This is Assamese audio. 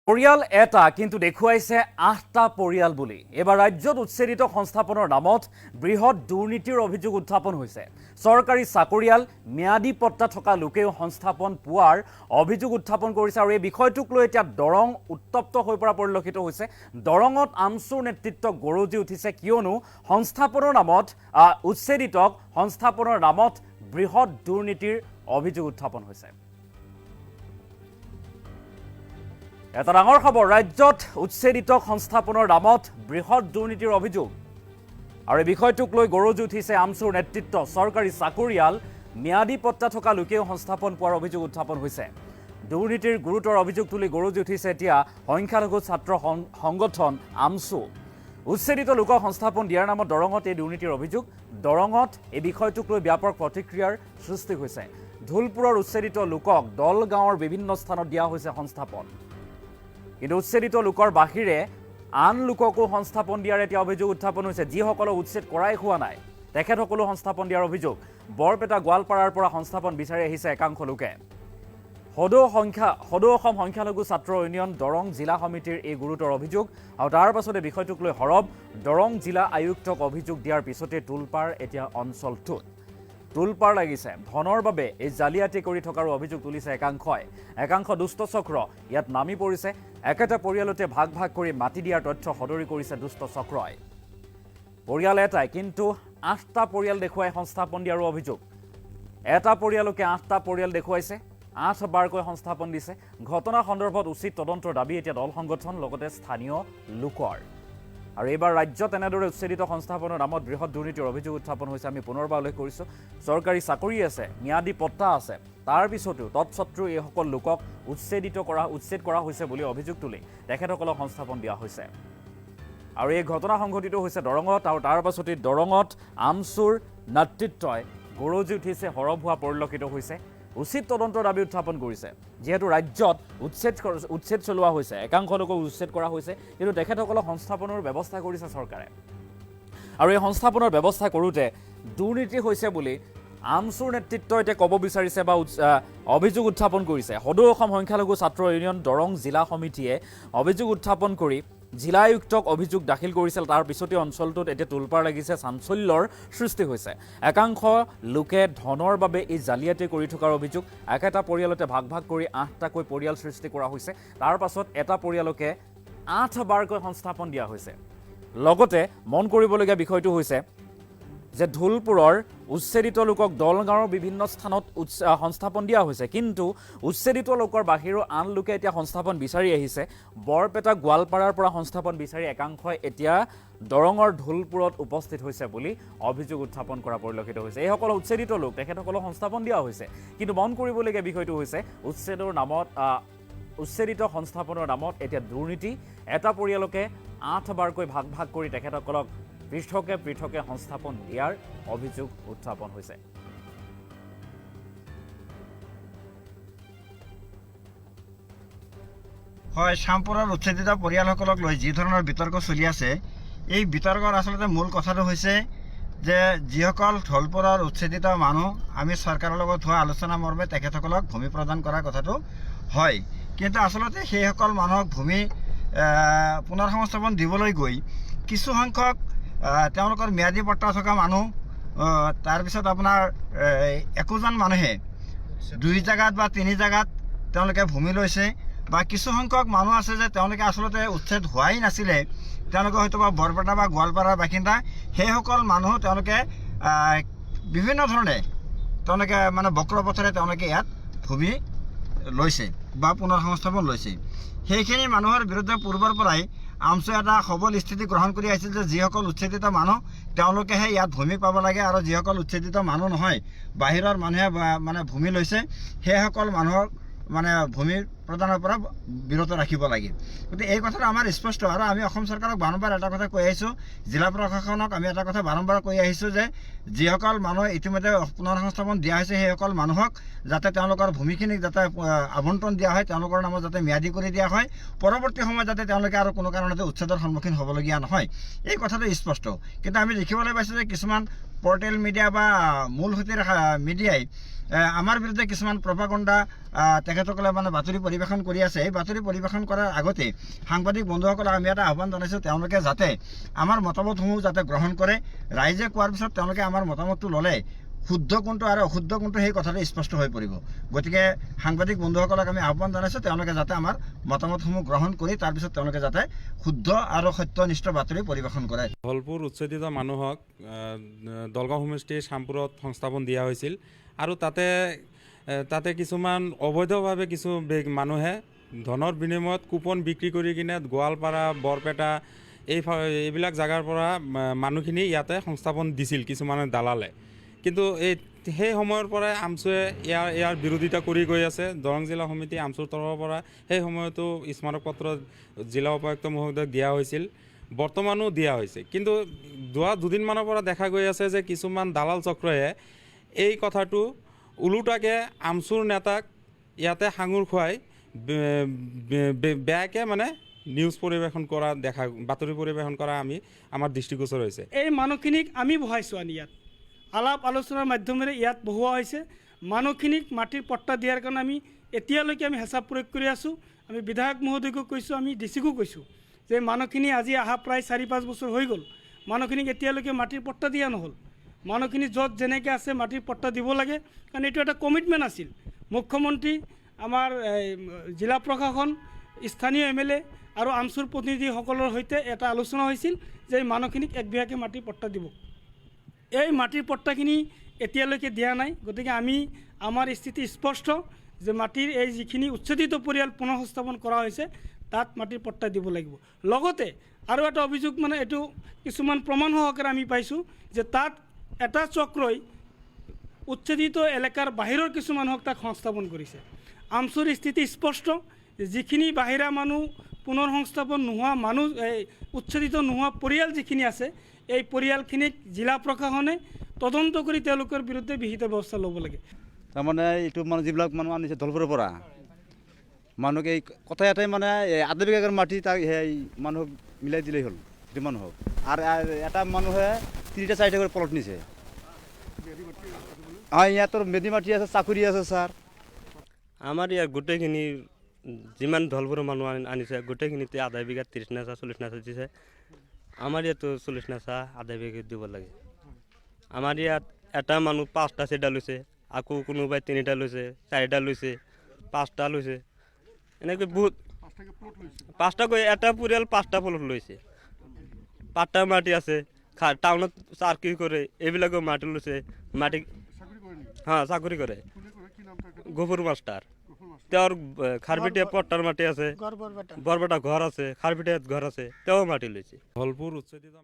পৰিয়াল এটা কিন্তু দেখুৱাইছে ৮টা পৰিয়াল বুলি। এবাৰ ৰাজ্যত উচ্ছেদিত সংস্থাপনৰ নামত বৃহৎ দুৰ্নীতিৰ অভিযোগ উত্থাপন হৈছে। চৰকাৰী চাকৰিয়াল ম্যাদী পট্টা থকা লোকেও সংস্থাপন পোৱাৰ অভিযোগ উত্থাপন কৰিছে আৰু এই বিষয়টোক লৈ এতিয়া দৰং উত্তপ্ত হৈ পৰা পৰিলক্ষিত হৈছে। দৰঙত আমচুৰ নেতৃত্ব গৰজি উঠিছে, কিয়নো সংস্থাপনৰ নামত উচ্ছেদিতক সংস্থাপনৰ নামত বৃহৎ দুৰ্নীতিৰ অভিযোগ উত্থাপন হৈছে। এটা ডাঙৰ খবৰ, ৰাজ্যত উচ্ছেদিত সংস্থাপনৰ নামত বৃহৎ দুৰ্নীতিৰ অভিযোগ আৰু এই বিষয়টোক লৈ গৰজি উঠিছে আমচুৰ নেতৃত্ব। চৰকাৰী চাকৰিয়াল ম্যাদী পট্টা থকা লোকেও সংস্থাপন পোৱাৰ অভিযোগ উত্থাপন হৈছে। দুৰ্নীতিৰ গুৰুতৰ অভিযোগ তুলি গৰজি উঠিছে এতিয়া সংখ্যালঘু ছাত্ৰ সংগঠন আমচু। উচ্ছেদিত লোকক সংস্থাপন দিয়াৰ নামত দৰঙত এই দুৰ্নীতিৰ অভিযোগ। দৰঙত এই বিষয়টোক লৈ ব্যাপক প্ৰতিক্ৰিয়াৰ সৃষ্টি হৈছে। ঢোলপুৰৰ উচ্ছেদিত লোকক দলগাঁৱৰ বিভিন্ন স্থানত দিয়া হৈছে সংস্থাপন, কিন্তু উচ্ছেদিত লোকৰ বাহিৰে আন লোককো সংস্থাপন দিয়াৰ এতিয়া অভিযোগ উত্থাপন হৈছে। যিসকলক উচ্ছেদ কৰাই হোৱা নাই তেখেতসকলো সংস্থাপন দিয়াৰ অভিযোগ। বৰপেটা গোৱালপাৰাৰ পৰা সংস্থাপন বিচাৰি আহিছে একাংশ লোকে। সদৌ অসম সংখ্যালঘু ছাত্ৰ ইউনিয়ন দৰং জিলা সমিতিৰ এই গুৰুতৰ অভিযোগ আৰু তাৰ পাছতে বিষয়টোক লৈ সৰব দৰং জিলা আয়ুক্তক অভিযোগ দিয়াৰ পিছতে তোলপাৰ এতিয়া অঞ্চলটোত তোলপাৰ লাগিছে। ধনৰ বাবে এই জালিয়াতি কৰি থকাৰো অভিযোগ তুলিছে একাংশই। একাংশ দুষ্ট চক্ৰ ইয়াত নামি পৰিছে। একেটা পৰিয়ালতে ভাগ ভাগ কৰি মাটি দিয়াৰ তথ্য সদৰি কৰিছে দুষ্ট চক্ৰই। পৰিয়াল এটাই কিন্তু ৮টা পৰিয়াল দেখুৱাই সংস্থাপন দিয়াৰো অভিযোগ। এটা পৰিয়ালকে 8টা পৰিয়াল দেখুৱাইছে, 8 বাৰকৈ সংস্থাপন দিছে। ঘটনা সন্দৰ্ভত উচিত তদন্তৰ দাবী এতিয়া দল সংগঠন লগতে স্থানীয় লোকৰ। আৰু এইবাৰ ৰাজ্যত এনেদৰে উচ্ছেদিত সংস্থাপনৰ নামত বৃহৎ দুৰ্নীতিৰ অভিযোগ উত্থাপন হৈছে। আমি পুনৰবাৰ উল্লেখ কৰিছোঁ, চৰকাৰী চাকৰি আছে, ম্যাদী পট্টা আছে, তাৰ পিছতো তৎসত্ত্বেও এইসকল লোকক উচ্ছেদ কৰা হৈছে বুলি অভিযোগ তুলি তেখেতসকলক সংস্থাপন দিয়া হৈছে। আৰু এই ঘটনা সংঘটিত হৈছে দৰঙত আৰু তাৰ পাছতে দৰঙত আমচুৰ নেতৃত্বই গৰজি উঠিছে, সৰব হোৱা পৰিলক্ষিত হৈছে। উচিত তদন্তৰ দাবী উত্থাপন কৰিছে। যিহেতু ৰাজ্যত উচ্ছেদ চলোৱা হৈছে, একাংশ লোকক উচ্ছেদ কৰা হৈছে, কিন্তু তেখেতসকলক সংস্থাপনৰ ব্যৱস্থা কৰিছে চৰকাৰে। আৰু এই সংস্থাপনৰ ব্যৱস্থা কৰোঁতে দুৰ্নীতি হৈছে বুলি আমচুৰ নেতৃত্বই এতিয়া ক'ব বিচাৰিছে বা অভিযোগ উত্থাপন কৰিছে। সদৌ অসম সংখ্যালঘু ছাত্ৰ ইউনিয়ন দৰং জিলা সমিতিয়ে অভিযোগ উত্থাপন কৰি জিলা আয়ুক্তক অভিযোগ দাখিল কৰিছিল। তাৰ পিছতে অঞ্চলটোত এতিয়া তোলপাৰ লাগিছে, চাঞ্চল্যৰ সৃষ্টি হৈছে। একাংশ লোকে ধনৰ বাবে এই জালিয়াতি কৰি থকাৰ অভিযোগ। একেটা পৰিয়ালতে ভাগ ভাগ কৰি 8টাকৈ পৰিয়াল সৃষ্টি কৰা হৈছে। তাৰ পাছত এটা পৰিয়ালকে 8 বাৰকৈ সংস্থাপন দিয়া হৈছে। লগতে মন কৰিবলগীয়া বিষয়টো হৈছে যে ঢোলপুৰৰ উচ্ছেদিত লোকক দলগাঁৱৰ বিভিন্ন স্থানত সংস্থাপন দিয়া হৈছে, কিন্তু উচ্ছেদিত লোকৰ বাহিৰেও আন লোকে এতিয়া সংস্থাপন বিচাৰি আহিছে। বৰপেটা গোৱালপাৰাৰ পৰা সংস্থাপন বিচাৰি একাংশই এতিয়া দৰঙৰ ঢোলপুৰত উপস্থিত হৈছে বুলি অভিযোগ উত্থাপন কৰা পৰিলক্ষিত হৈছে। এইসকল উচ্ছেদিত লোক, তেখেতসকলক সংস্থাপন দিয়া হৈছে, কিন্তু মন কৰিবলগীয়া বিষয়টো হৈছে উচ্ছেদিত সংস্থাপনৰ নামত এতিয়া দুৰ্নীতি। এটা পৰিয়ালকে 8 বাৰকৈ ভাগ ভাগ কৰি তেখেতসকলক পৃথকে পৃথকে সংস্থাপন দিয়াৰ অভিযোগ উত্থাপন হৈছে। হয়, শ্যামপুৰৰ উচ্ছেদিত পৰিয়ালসকলক লৈ যি ধৰণৰ বিতৰ্ক চলি আছে, এই বিতৰ্কৰ আচলতে মূল কথাটো হৈছে যে যিসকল ঢোলপুৰৰ উচ্ছেদিত মানুহ, আমি চৰকাৰৰ লগত হোৱা আলোচনা মৰ্মে তেখেতসকলক ভূমি প্ৰদান কৰাৰ কথাটো হয়, কিন্তু আচলতে সেইসকল মানুহক ভূমি পুনৰ সংস্থাপন দিবলৈ গৈ কিছু সংখ্যক তেওঁলোকৰ ম্যাদী পট্টা থকা মানুহ, তাৰপিছত আপোনাৰ একোজন মানুহে 2 জেগাত বা 3 জেগাত তেওঁলোকে ভূমি লৈছে, বা কিছু সংখ্যক মানুহ আছে যে তেওঁলোকে আচলতে উচ্ছেদ হোৱাই নাছিলে, তেওঁলোকে হয়তো বা বৰপেটা বা গোৱালপাৰাৰ বাসিন্দা। সেইসকল মানুহ তেওঁলোকে বিভিন্ন ধৰণে মানে বক্ৰ পথেৰে তেওঁলোকে ইয়াত ভূমি লৈছে বা পুনৰ সংস্থাপন লৈছে। সেইখিনি মানুহৰ বিৰুদ্ধে পূৰ্বৰ পৰাই আমচুৱে এটা সবল স্থিতি গ্ৰহণ কৰি আহিছিল যে যিসকল উচ্ছেদিত মানুহ তেওঁলোকেহে ইয়াত ভূমি পাব লাগে, আৰু যিসকল উচ্ছেদিত মানুহ নহয়, বাহিৰৰ মানুহে মানে ভূমি লৈছে, সেইসকল মানুহক মানে ভূমি প্ৰদানৰ পৰা বিৰত ৰাখিব লাগে। গতিকে এই কথাটো আমাৰ স্পষ্ট। আৰু আমি অসম চৰকাৰক বাৰম্বাৰ এটা কথা কৈ আহিছোঁ, জিলা প্ৰশাসনক আমি এটা কথা বাৰম্বাৰ কৈ আহিছোঁ যে যিসকল মানুহ ইতিমধ্যে পুনৰ সংস্থাপন দিয়া হৈছে, সেইসকল মানুহক যাতে তেওঁলোকৰ ভূমিখিনিক যাতে আবণ্টন দিয়া হয়, তেওঁলোকৰ নামত যাতে ম্যাদী কৰি দিয়া হয়, পৰৱৰ্তী সময়ত যাতে তেওঁলোকে আৰু কোনো কাৰণতে উচ্ছেদৰ সন্মুখীন হ'বলগীয়া নহয়, এই কথাটো স্পষ্ট। কিন্তু আমি দেখিবলৈ পাইছোঁ যে কিছুমান পৰ্টেল মিডিয়া বা মূল সুঁতিৰ মিডিয়াই আমাৰ বিৰুদ্ধে কিছুমান প্ৰপাগণ্ডা তেখেতসকলে মানে বাতৰি পঢ়ি পৰিৱেশন কৰি আছে। এই বাতৰি পৰিৱেশন কৰাৰ আগতে সাংবাদিক বন্ধুসকলক আমি এটা আহ্বান জনাইছোঁ, তেওঁলোকে যাতে আমাৰ মতামতসমূহ যাতে গ্ৰহণ কৰে। ৰাইজে কোৱাৰ পিছত তেওঁলোকে আমাৰ মতামতটো ল'লে শুদ্ধ কোনটো আৰু অশুদ্ধ কোনটো সেই কথাটো স্পষ্ট হৈ পৰিব। গতিকে সাংবাদিক বন্ধুসকলক আমি আহ্বান জনাইছোঁ, তেওঁলোকে যাতে আমাৰ মতামতসমূহ গ্ৰহণ কৰি তাৰপিছত তেওঁলোকে যাতে শুদ্ধ আৰু সত্যনিষ্ঠ বাতৰি পৰিৱেশন কৰে। ধলপুৰ উচ্ছেদিত মানুহক দলগাঁও সমষ্টিৰ শ্যামপুৰত সংস্থাপন দিয়া হৈছিল আৰু তাতে কিছুমান অবৈধভাৱে কিছু মানুহে ধনৰ বিনিময়ত কুপন বিক্ৰী কৰি কিনে গোৱালপাৰা, বৰপেটা এইবিলাক জেগাৰ পৰা মানুহখিনি ইয়াতে সংস্থাপন দিছিল কিছুমানে দালালে। কিন্তু সেই সময়ৰ পৰাই আমচুৱে ইয়াৰ বিৰোধিতা কৰি গৈ আছে। দৰং জিলা সমিতি আমচুৰ তৰফৰ পৰা সেই সময়তো স্মাৰকপত্ৰ জিলা উপায়ুক্ত মহোদয়ক দিয়া হৈছিল, বৰ্তমানো দিয়া হৈছে। কিন্তু যোৱা দুদিনমানৰ পৰা দেখা গৈ আছে যে কিছুমান দালাল চক্ৰই এই কথাটো ওলোটাকৈ আমচুৰ নেতাক ইয়াতে সাঙুৰ খুৱাই বেয়াকৈ মানে নিউজ পৰিৱেশন কৰা বাতৰি পৰিৱেশন কৰা আমাৰ দৃষ্টিগোচৰ হৈছে। এই মানুহখিনিক আমি বহাইছোঁ আনি ইয়াত আলাপ আলোচনাৰ মাধ্যমেৰে ইয়াত বহোৱা হৈছে। মানুহখিনিক মাটিৰ পট্টা দিয়াৰ কাৰণে আমি এতিয়ালৈকে হেঁচা প্ৰয়োগ কৰি আছোঁ। আমি বিধায়ক মহোদয়কো কৈছোঁ, আমি ডিচিকো কৈছোঁ যে মানুহখিনি আজি অহা প্ৰায় 4-5 বছৰ হৈ গ'ল, মানুহখিনিক এতিয়ালৈকে মাটিৰ পট্টা দিয়া নহ'ল। মানুহখিনি য'ত যেনেকৈ আছে মাটিৰ পট্টা দিব লাগে, কাৰণ এইটো এটা কমিটমেণ্ট আছিল। মুখ্যমন্ত্ৰী, আমাৰ জিলা প্ৰশাসন, স্থানীয় MLA আৰু আমচুৰ প্ৰতিনিধিসকলৰ সৈতে এটা আলোচনা হৈছিল যে এই মানুহখিনিক 1 বিঘাকৈ মাটিৰ পট্টা দিব। এই মাটিৰ পট্টাখিনি এতিয়ালৈকে দিয়া নাই। গতিকে আমাৰ স্থিতি স্পষ্ট যে মাটিৰ এই যিখিনি উচ্ছেদিত পৰিয়াল পুনৰ সংস্থাপন কৰা হৈছে তাত মাটিৰ পট্টা দিব লাগিব। লগতে আৰু এটা অভিযোগ, মানে এইটো কিছুমান প্ৰমাণ সহকাৰে আমি পাইছোঁ যে তাত এটা চক্ৰই উচ্ছেদিত এলেকাৰ বাহিৰৰ কিছু মানুহক তাক সংস্থাপন কৰিছে। আমচুৰ স্থিতি স্পষ্ট যে যিখিনি বাহিৰা মানুহ পুনৰ সংস্থাপন নোহোৱা মানুহ, এই উচ্ছেদিত নোহোৱা পৰিয়াল যিখিনি আছে, এই পৰিয়ালখিনিক জিলা প্ৰশাসনে তদন্ত কৰি তেওঁলোকৰ বিৰুদ্ধে বিহিত ব্যৱস্থা ল'ব লাগে। তাৰমানে এইটো মানে যিবিলাক মানুহ আনিছে ধলপুৰৰ পৰা, মানুহক এই কথা এটাই মানে আধা বিঘাৰ মাটি তাক সেই মানুহক মিলাই দিলেই হ'ল। সেইটো মানুহক আৰু এটা মানুহে 3টা-4টা কৰে প্লট নিছে। ইয়াতৰ মেদি মাটি আছে, চাকৰি আছে ছাৰ। আমাৰ ইয়াৰ গোটেইখিনি যিমান ধলপুৰৰ মানুহ আনিছে গোটেইখিনিতে আধা বিঘা 30 নাচা 40 নাচা দিছে। আমাৰ ইয়াতো 40 নাচা আধা বিঘা দিব লাগে। আমাৰ ইয়াত এটা মানুহ 5টা চেডা লৈছে, আকৌ কোনোবাই 3টা লৈছে, 4টা লৈছে, 5টা লৈছে, এনেকৈ বহুত 5টাকৈ এটা পৰিয়াল 5টা প্লট লৈছে। পাট্টা মাটি আছে, টাউনত চাকৰি কৰে, এইবিলাকো মাটি লৈছে। মাটি চাকৰি কৰে, গফুৰ মাষ্টাৰ। তেওঁৰ খাৰপিটিয়া পট্টাৰ মাটি আছে, বৰপেটা ঘৰ আছে, খাৰপিটিয়াত ঘৰ আছে, তেওঁ মাটি লৈছে। ধলপুৰ উচ্ছেদিত